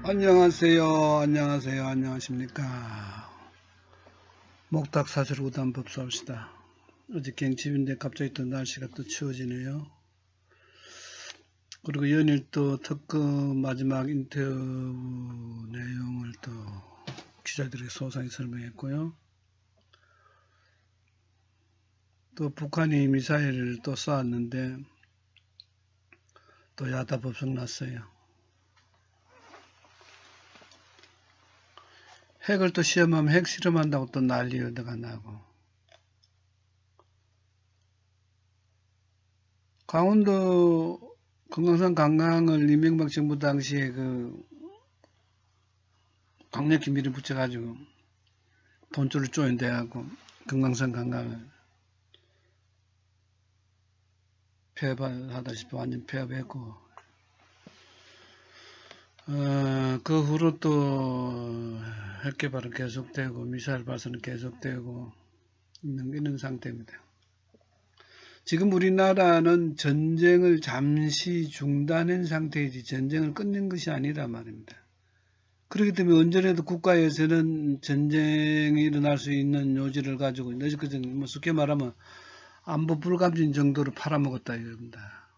안녕하세요. 안녕하세요. 안녕하십니까. 목탁사슬 우단 법수합시다. 어제 갱칩인데 갑자기 또 날씨가 또 추워지네요. 그리고 연일 또 특검 마지막 인터뷰 내용을 또 기자들에게 소상히 설명했고요. 또 북한이 미사일을 또 쏘았는데 또 야다 법석 났어요. 핵을 또 시험하면 핵 실험한다고 또 난리 얻어가 나고. 강원도 금강산 관광을 이명박 정부 당시에 강력히 밀어붙여가지고 돈줄을 쪼인대하고 금강산 관광을 폐업하다시피 완전 폐업했고, 그 후로 또 핵개발은 계속되고 미사일 발사는 계속되고 있는 상태입니다. 지금 우리나라는 전쟁을 잠시 중단한 상태이지 전쟁을 끝낸 것이 아니란 말입니다. 그렇기 때문에 언제라도 국가에서는 전쟁이 일어날 수 있는 요지를 가지고 뭐 쉽게 말하면 안보 불감진 정도로 팔아먹었다 이겁니다.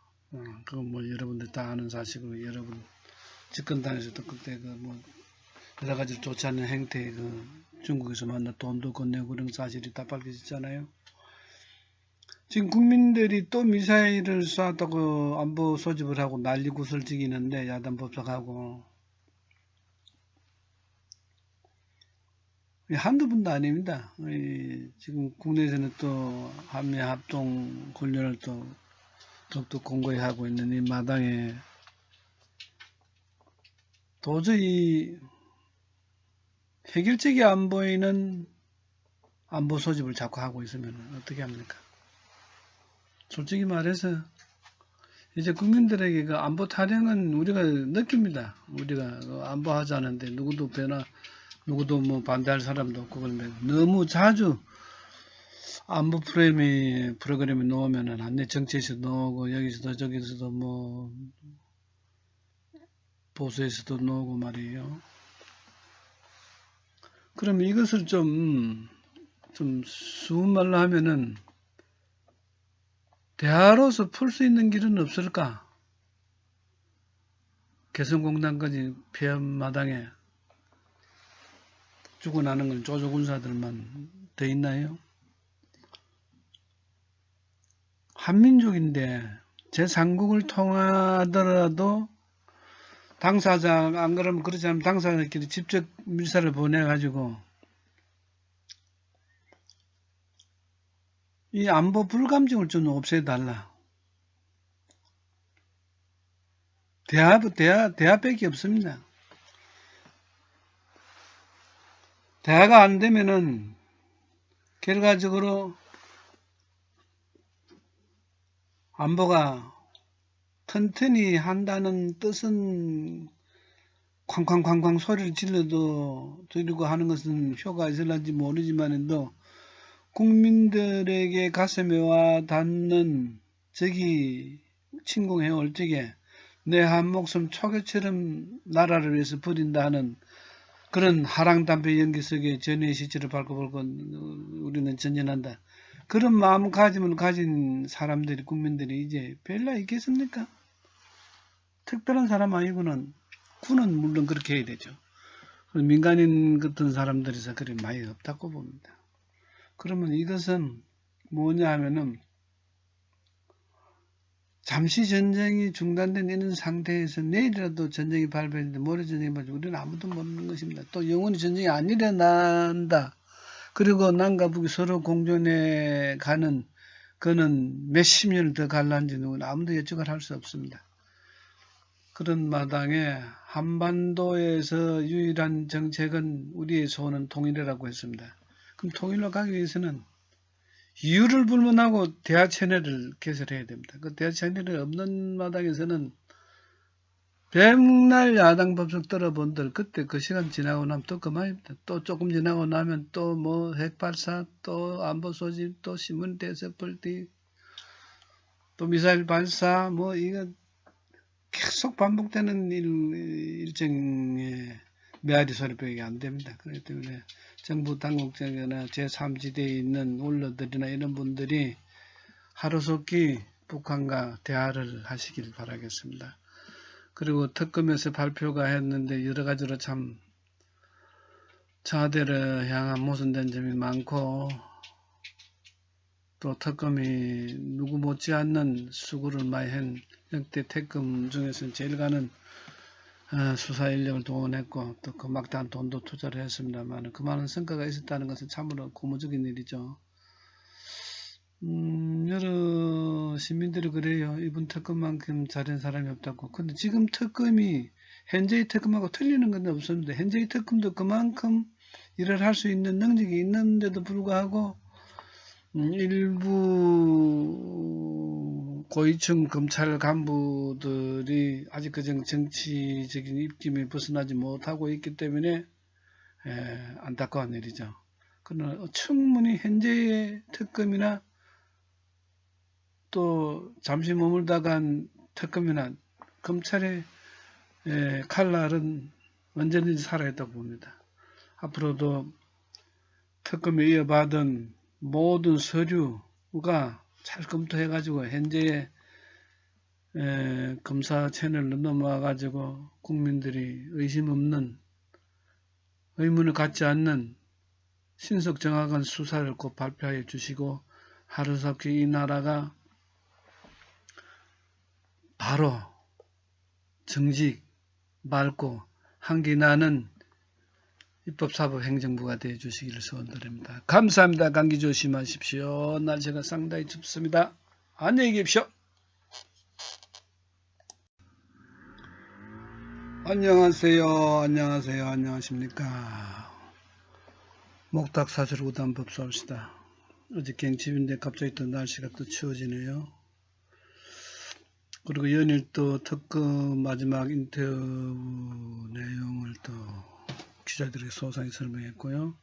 그건 뭐 여러분들 다 아는 사실이고 여러분 집권당에서도 그때 뭐 여러 가지 좋지 않은 행태 중국에서 만나 돈도 건네고 그런 사실이 다 밝혀졌잖아요. 지금 국민들이 또 미사일을 쐈다고 안보 소집을 하고 난리 구슬지기는데 야단 법석하고 한두 분도 아닙니다. 지금 국내에서는 또 한미 합동 훈련을 또 더욱더 공고히 하고 있는 이 마당에 도저히 해결책이 안 보이는 안보 소집을 자꾸 하고 있으면 어떻게 합니까? 솔직히 말해서 이제 국민들에게 그 안보 타령은 우리가 느낍니다. 우리가 안보하자는데 누구도 뭐 반대할 사람도 없고 그런데 너무 자주 안보 프로그램에 넣으면은 안내 정치에서 넣고 여기서도 저기서도 뭐 보수에서도 넣고 말이에요. 그럼 이것을 좀 쉬운 말로 하면은 대화로서 풀 수 있는 길은 없을까? 개성공단까지 폐업 마당에 죽어나는 건 조조군사들만 돼 있나요? 한민족인데 제3국을 통하더라도 당사자, 안 그러면 그렇지 않으면 당사자끼리 직접 밀사를 보내가지고 이 안보 불감증을 좀 없애달라. 대화밖에 없습니다. 대화가 안 되면은 결과적으로 안보가 튼튼히 한다는 뜻은 쾅쾅쾅쾅 소리를 지르고 하는 것은 효과가 있을지 모르지만도 국민들에게 가슴에 와 닿는 적이 침공해 올 적에 내 한 목숨 초계처럼 나라를 위해서 버린다는 그런 하랑담배 연기 속에 전의 시체를 밟고 우리는 전연한다. 그런 마음가짐을 가진 사람들이 국민들이 이제 별나 있겠습니까? 특별한 사람 아니고는 군은 물론 그렇게 해야 되죠. 민간인 같은 사람들이서 그리 많이 없다고 봅니다. 그러면 이것은 뭐냐 하면은 잠시 전쟁이 중단된 이런 상태에서 내일이라도 전쟁이 발발했는데 모레 전쟁이 발발했는데 우리는 아무도 모르는 것입니다. 또 영원히 전쟁이 안 일어난다. 그리고 남과 북이 서로 공존해 가는 그는 몇십 년을 더 갈란지 누구는 아무도 예측을 할 수 없습니다. 그런 마당에 한반도에서 유일한 정책은 우리의 소원은 통일이라고 했습니다. 그럼 통일로 가기 위해서는 이유를 불문하고 대화 채널을 개설해야 됩니다. 그 대화 채널이 없는 마당에서는 백날 야당 법석 들어본들 그때 그 시간 지나고 나면 또 그만입니다. 또 조금 지나고 나면 또 뭐 핵발사, 또 안보 소집, 또 신문 대서벌띠, 또 미사일 발사, 뭐 이거 계속 반복되는 일정의 메아리 소리밖에 안 됩니다. 그렇기 때문에 정부 당국자나 제3지대에 있는 원로들이나 이런 분들이 하루속히 북한과 대화를 하시길 바라겠습니다. 그리고 특검에서 발표가 했는데 여러 가지로 참 청와대를 향한 모순된 점이 많고 또 특검이 누구 못지않는 수고를 많이 한 역대 특검 중에서는 제일 가는 수사 인력을 동원했고 또 그 막대한 돈도 투자를 했습니다만 그 많은 성과가 있었다는 것은 참으로 고무적인 일이죠. 여러 시민들이 그래요. 이번 특검만큼 잘한 사람이 없다고. 근데 지금 특검이 현재의 특검하고 틀리는 건 없습니다. 현재의 특검도 그만큼 일을 할 수 있는 능력이 있는데도 불구하고 일부 고위층 검찰 간부들이 아직 그정 정치적인 입김에 벗어나지 못하고 있기 때문에 안타까운 일이죠. 그러나 충분히 현재의 특검이나 또 잠시 머물다 간 특검이나 검찰의 칼날은 언제든지 살아있다고 봅니다. 앞으로도 특검에 이어받은 모든 서류가 잘 검토해가지고 현재의 검사 채널로 넘어와가지고 국민들이 의심 없는 의문을 갖지 않는 신속 정확한 수사를 꼭 발표하여 주시고 하루속히 이 나라가 바로 정직, 맑고 한기 나는 입법사법행정부가 되어 주시기를 소원드립니다. 감사합니다. 감기 조심하십시오. 날씨가 상당히 춥습니다. 안녕히 계십시오. 안녕하세요. 안녕하십니까. 목닥사슬 우단법 쏩시다. 어제 갱칩인데 갑자기 또 날씨가 또 추워지네요. 그리고 연일 또 특검 마지막 인터뷰 내용을 또 기자들에게 소상히 설명했고요.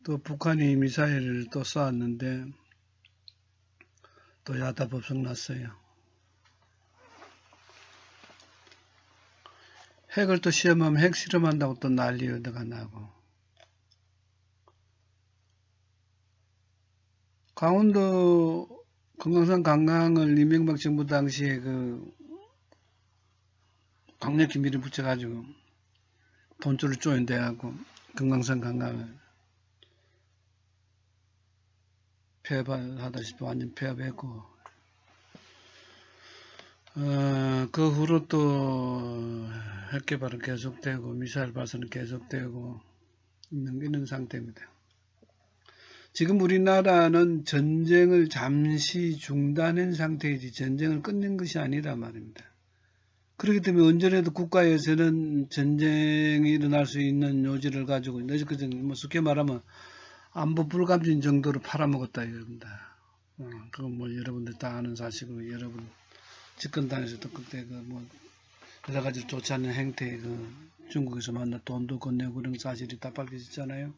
또 북한이 미사일을 또 쏘았는데 또 야다 법석 났어요. 핵을 또 시험하면 핵 실험한다고 또 난리 얻어가 나고. 강원도 금강산 관광을 이명박 정부 당시에 그 강력히 밀어붙여가지고 돈줄을 쪼인대하고 금강산 관광을 폐업하다시피 완전 폐업했고 그 후로 또 핵개발은 계속되고 미사일 발사는 계속되고 있는 상태입니다. 지금 우리나라는 전쟁을 잠시 중단한 상태이지 전쟁을 끝낸 것이 아니란 말입니다. 그렇기 때문에 언제라도 국가에서는 전쟁이 일어날 수 있는 요지를 가지고 뭐 쉽게 말하면 안보 불감진 정도로 팔아먹었다 이겁니다. 그건 뭐 여러분들 다 아는 사실이고 여러분 집권당에서도 그때 그 뭐 여러 가지 좋지 않은 행태 그 중국에서 만나 돈도 건네고 그런 사실이 다 밝혀졌잖아요.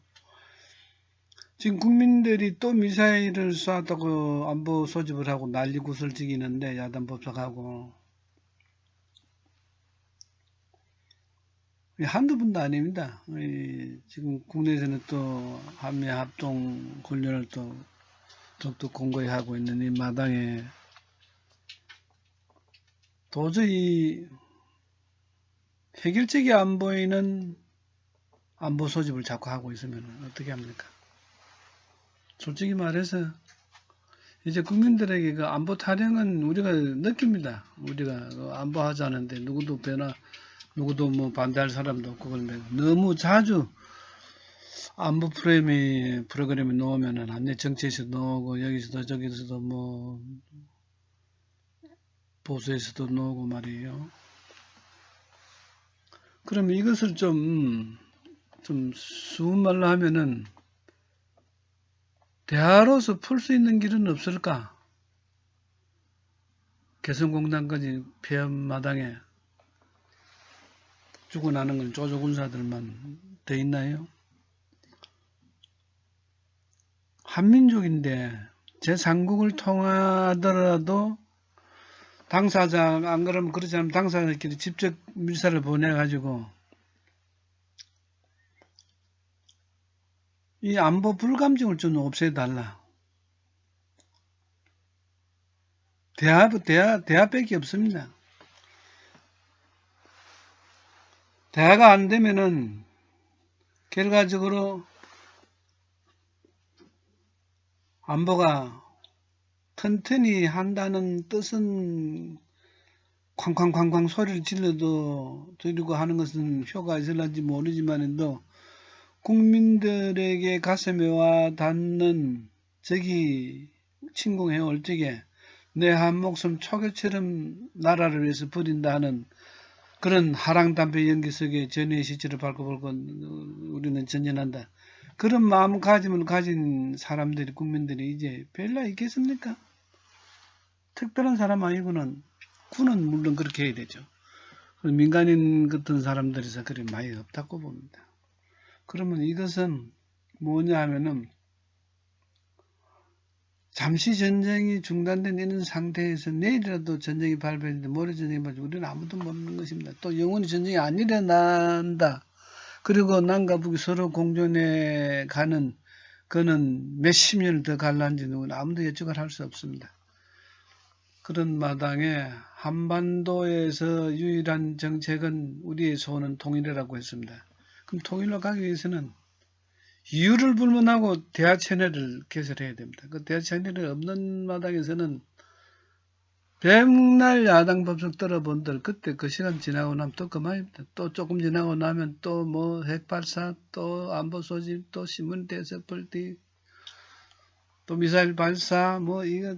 지금 국민들이 또 미사일을 쐈다고 안보 소집을 하고 난리 구슬지기는데 야단 법석하고 한두 분도 아닙니다. 지금 국내에서는 또 한미 합동 훈련을 또 적극 공고히 하고 있는 이 마당에 도저히 해결책이 안 보이는 안보 소집을 자꾸 하고 있으면 어떻게 합니까? 솔직히 말해서 이제 국민들에게 그 안보 타령은 우리가 느낍니다. 우리가 안보하자는데 누구도 뭐 반대할 사람도 없고 그런데 너무 자주 안보 프로그램에 넣으면은 안내 정치에서 넣고 여기서도 저기서도 뭐 보수에서도 넣고 말이에요. 그럼 이것을 좀 쉬운 말로 하면은 대화로서 풀 수 있는 길은 없을까? 개성공단까지 폐업 마당에 죽어나는 건 쪼조군사들만 돼 있나요? 한민족인데 제3국을 통하더라도 당사자, 안 그러면 그렇지 않으면 당사자끼리 직접 미사를 보내가지고 이 안보 불감증을 좀 없애달라. 대화밖에 없습니다. 대화가 안 되면은 결과적으로 안보가 튼튼히 한다는 뜻은 쾅쾅쾅쾅 소리를 질러도 드리고 하는 것은 효과가 있을런지 모르지만도 국민들에게 가슴에 와 닿는 저기 침공해 올 적에 내 한 목숨 초계처럼 나라를 위해서 버린다는 그런 하랑담배 연기 속에 전의의 시체를 밟고 볼고 우리는 전전한다. 그런 마음가짐을 가진 사람들이 국민들이 이제 별로 있겠습니까? 특별한 사람 아니고는 군은 물론 그렇게 해야 되죠. 민간인 같은 사람들에서 그리 많이 없다고 봅니다. 그러면 이것은 뭐냐 하면은 잠시 전쟁이 중단된 이런 상태에서 내일이라도 전쟁이 발발했는데 모레 전쟁이 발발했는데 우리는 아무도 모르는 것입니다. 또 영원히 전쟁이 안 일어난다. 그리고 남과 북이 서로 공존해 가는 그는 몇십 년을 더 갈란지 누구는 아무도 예측을 할 수 없습니다. 그런 마당에 한반도에서 유일한 정책은 우리의 소원은 통일이라고 했습니다. 그럼 통일로 가기 위해서는 이유를 불문하고 대화 채널을 개설해야 됩니다. 그 대화 채널이 없는 마당에서는 백날 야당 법석 들어본들 그때 그 시간 지나고 나면 또 그만입니다. 또 조금 지나고 나면 또 뭐 핵발사, 또 안보 소집, 또 신문 대서벌띠, 또 미사일 발사, 뭐 이거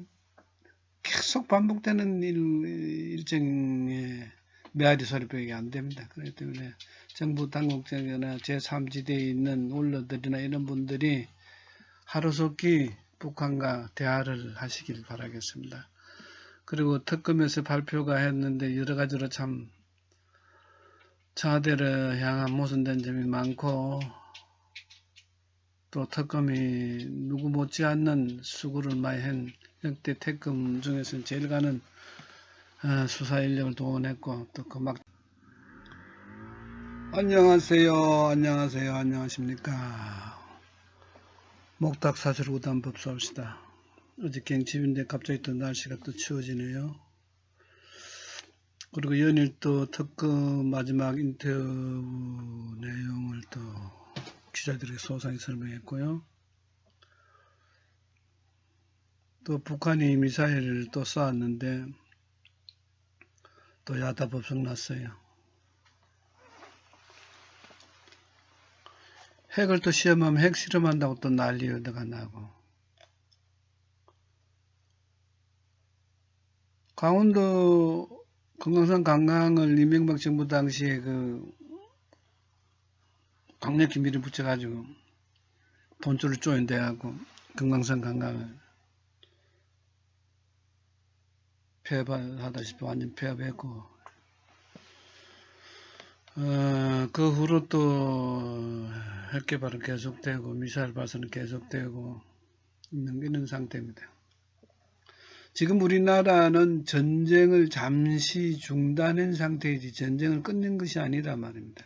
계속 반복되는 일정의 메아리 소리밖에 안 됩니다. 그렇기 때문에 정부 당국자나 제3지대에 있는 원로들이나 이런 분들이 하루속히 북한과 대화를 하시길 바라겠습니다. 그리고 특검에서 발표가 했는데 여러 가지로 참 청와대를 향한 모순된 점이 많고 또 특검이 누구 못지않는 수고를 많이 한 역대 특검 중에서는 제일 가는 수사 인력을 동원했고 또 그 막 안녕하십니까. 목탁 사설구단 법사옵시다. 어제 경칩인데 갑자기 또 날씨가 또 추워지네요. 그리고 연일 또 특검 마지막 인터뷰 내용을 또 기자들에게 소상히 설명했고요. 또 북한이 미사일을 또 쏘았는데 또 야다 법석 났어요. 핵을 또 시험하면 핵 실험한다고 또 난리 얻어가 나고. 강원도 금강산 관광을 이명박 정부 당시에 그 강력히 밀어붙여가지고 돈줄을 조인돼가지고 금강산 관광을 폐업하다시피 완전 폐업했고 그 후로 또 핵개발은 계속되고 미사일 발사는 계속되고 있는 상태입니다. 지금 우리나라는 전쟁을 잠시 중단한 상태이지 전쟁을 끝낸 것이 아니라 말입니다.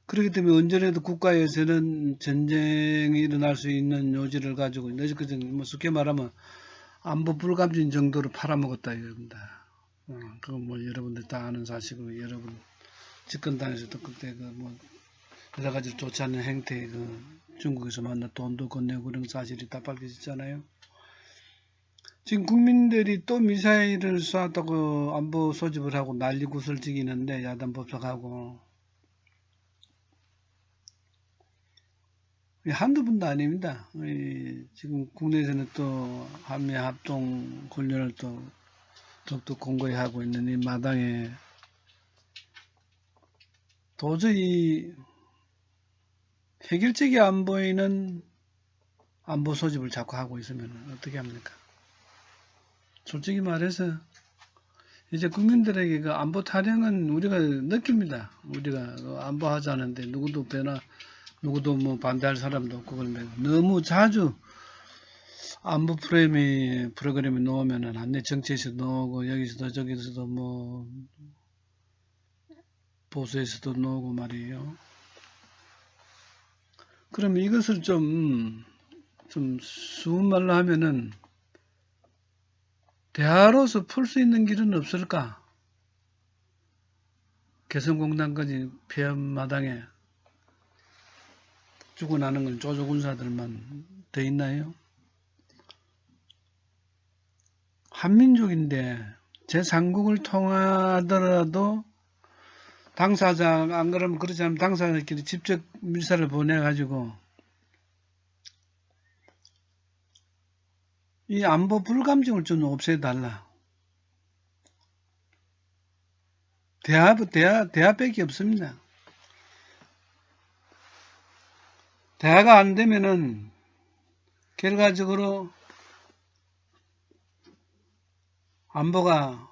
그렇기 때문에 언제라도 국가에서는 전쟁이 일어날 수 있는 요지를 가지고 뭐 쉽게 말하면 안보 불감진 정도로 팔아먹었다 이겁니다. 그건 뭐 여러분들 다 아는 사실이고 여러분 집권당에서도 그때 그 뭐 여러 가지 좋지 않은 행태 그 중국에서 만나 돈도 건네고 그런 사실이 다 밝혀졌잖아요. 지금 국민들이 또 미사일을 쏘았다고 안보 소집을 하고 난리 구슬지기는데 야단 법석하고 한두 분도 아닙니다. 지금 국내에서는 또 한미 합동 훈련을 또 더욱더 공고히 하고 있는 이 마당에 도저히 해결책이 안 보이는 안보 소집을 자꾸 하고 있으면 어떻게 합니까? 솔직히 말해서 이제 국민들에게 그 안보 타령은 우리가 느낍니다. 우리가 안보하자는데 누구도 뭐 반대할 사람도 없고 그런데 너무 자주 안보 프로그램에 넣으면은 안내 정책에서 넣고 여기서도 저기서도 뭐 보수에서도 넣고 말이에요. 그럼 이것을 좀 쉬운 말로 하면은 대화로서 풀 수 있는 길은 없을까? 개성공단까지 폐업마당에 죽어나는 건 쪼조군사들만 더 있나요? 한민족인데 제3국을 통하더라도 당사자, 안 그러면 그렇지 않으면 당사자끼리 직접 밀사를 보내가지고 이 안보 불감증을 좀 없애달라. 대화밖에 없습니다. 대화가 안 되면은 결과적으로 안보가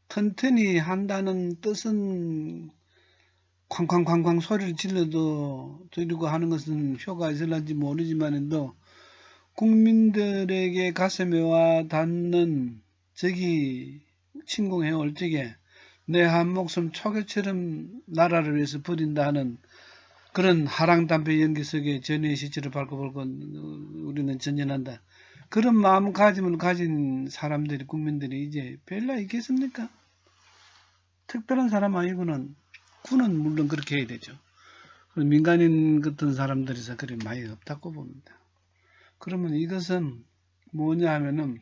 튼튼히 한다는 뜻은 쾅쾅쾅쾅 소리를 지르고 하는 것은 효과가 있을지 모르지만도 국민들에게 가슴에 와 닿는 적이 침공해올 적에 내 한 목숨 초계처럼 나라를 위해서 버린다 하는 그런 하랑담배 연기 속에 전의의 시체를 밟고 우리는 전진한다. 그런 마음가짐을 가진 사람들이, 국민들이 이제 별로 있겠습니까? 특별한 사람 아니고는 군은 물론 그렇게 해야 되죠. 민간인 같은 사람들이서 그리 많이 없다고 봅니다. 그러면 이것은 뭐냐 하면은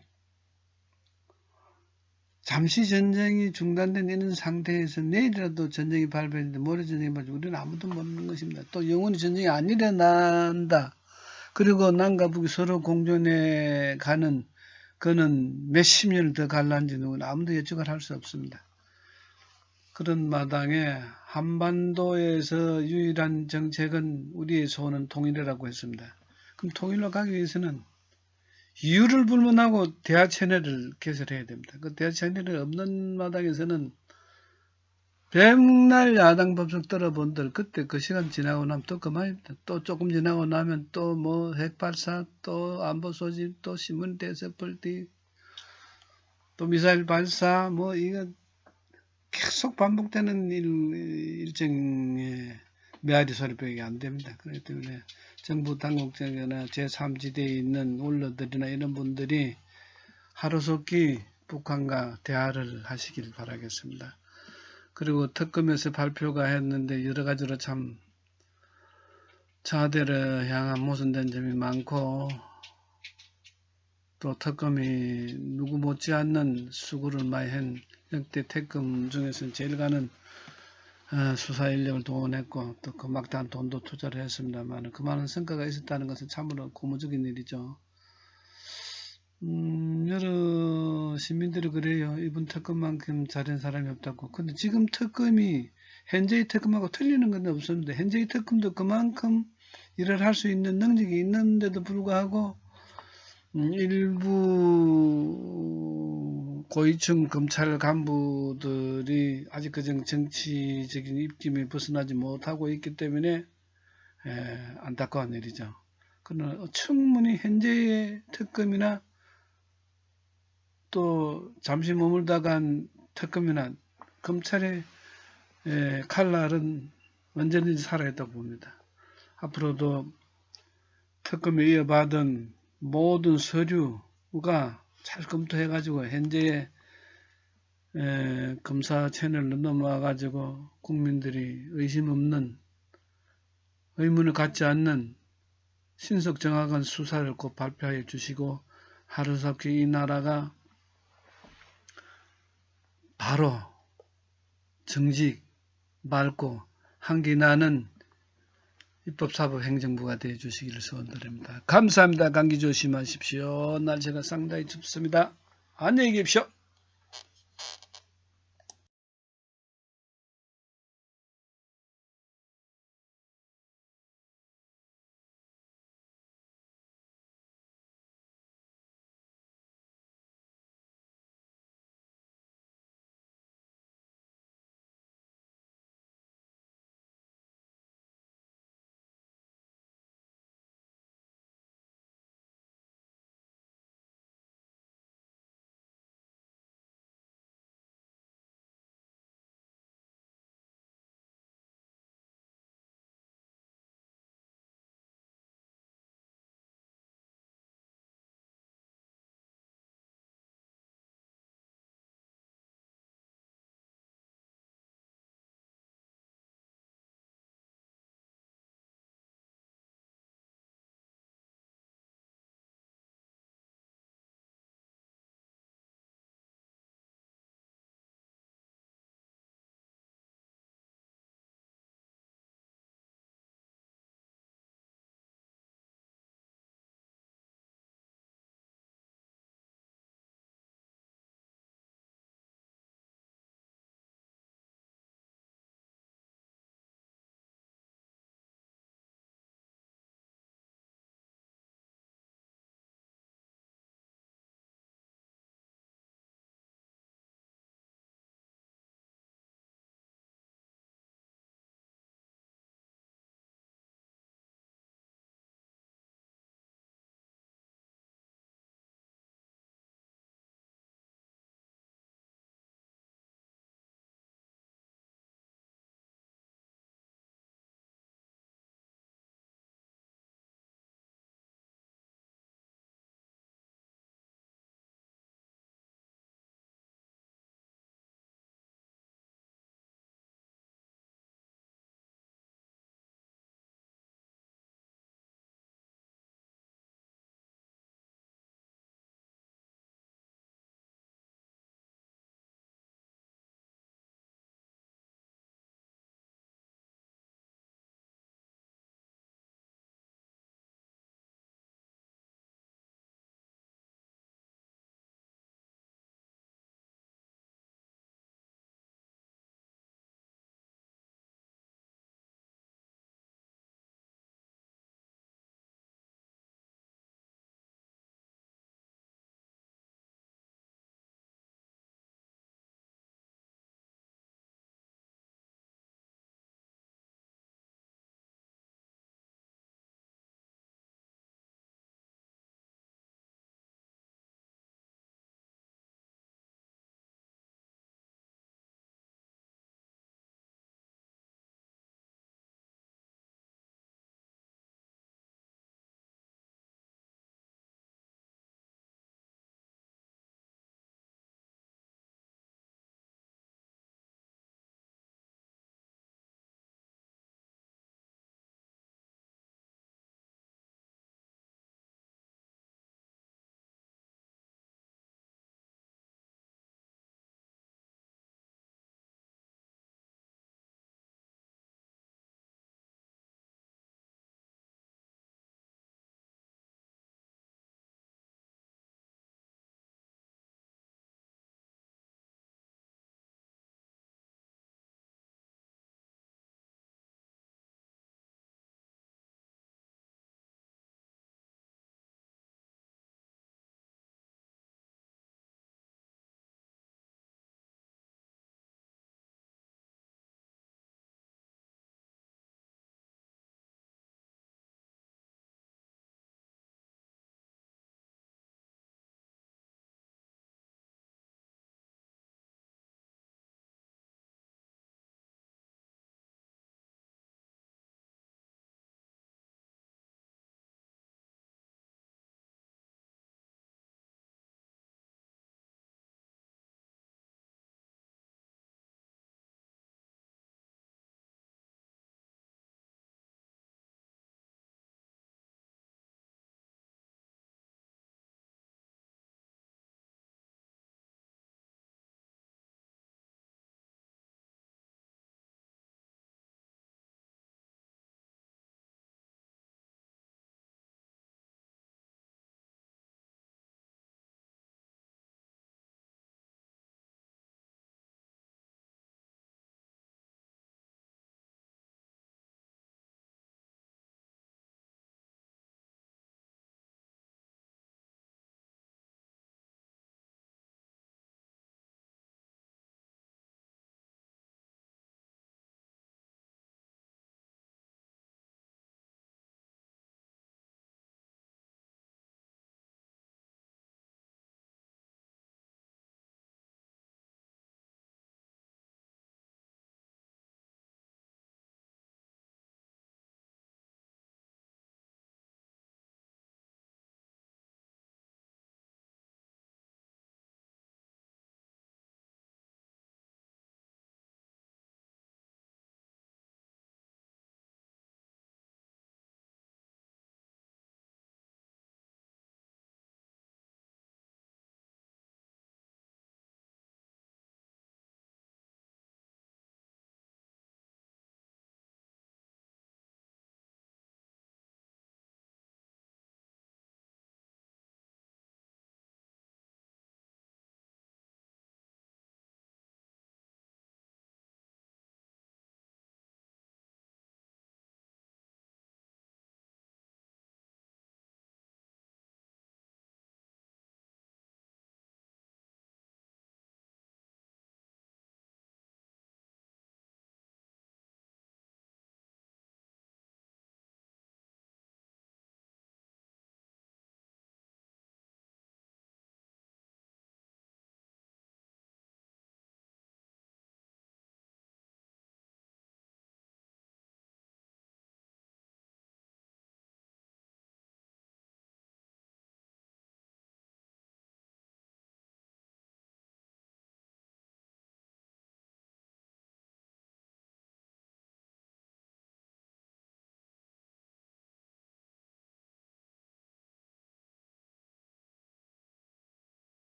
잠시 전쟁이 중단된 이런 상태에서 내일이라도 전쟁이 발발했는데 모레 전쟁이 발발, 우리는 아무도 모르는 것입니다. 또 영원히 전쟁이 안 일어난다. 그리고 남과 북이 서로 공존해 가는 그는 몇십 년을 더 갈란지는 아무도 예측을 할 수 없습니다. 그런 마당에 한반도에서 유일한 정책은 우리의 소원은 통일이라고 했습니다. 그럼 통일로 가기 위해서는 이유를 불문하고 대화 채널을 개설해야 됩니다. 그 대화 채널이 없는 마당에서는 백날 야당 법석 들어본들 그때 그 시간 지나고 나면 또 그만입니다. 또 조금 지나고 나면 또 뭐 핵발사, 또 안보 소집, 또 신문 대서벌띠, 또 미사일 발사, 뭐 이거 계속 반복되는 일정의 메아리 소리밖에 안 됩니다. 그렇기 때문에 정부 당국자나 제3지대에 있는 원로들이나 이런 분들이 하루속히 북한과 대화를 하시길 바라겠습니다. 그리고 특검에서 발표가 했는데 여러 가지로 참 청와대를 향한 모순된 점이 많고 또 특검이 누구 못지않는 수고를 많이 한 역대 특검 중에서는 제일 가는 수사 인력을 동원했고 또 그 막대한 돈도 투자를 했습니다만 그 많은 성과가 있었다는 것은 참으로 고무적인 일이죠. 여러 시민들이 그래요. 이번 특검만큼 잘한 사람이 없다고. 근데 지금 특검이 현재의 특검하고 틀리는 건 없습니다. 현재의 특검도 그만큼 일을 할 수 있는 능력이 있는데도 불구하고 일부 고위층 검찰 간부들이 아직 그정 정치적인 입김에 벗어나지 못하고 있기 때문에 안타까운 일이죠. 그러나 충분히 현재의 특검이나 또 잠시 머물다가 한 특검이나 검찰의 칼날은 언제든지 살아있다고 봅니다. 앞으로도 특검에 이어받은 모든 서류가 잘 검토해가지고 현재의 검사 채널로 넘어와가지고 국민들이 의심 없는 의문을 갖지 않는 신속 정확한 수사를 곧 발표해 주시고 하루속히 이 나라가 바로 정직, 맑고 한기 나는 입법사법행정부가 되어 주시기를 소원드립니다. 감사합니다. 감기 조심하십시오. 날씨가 상당히 춥습니다. 안녕히 계십시오.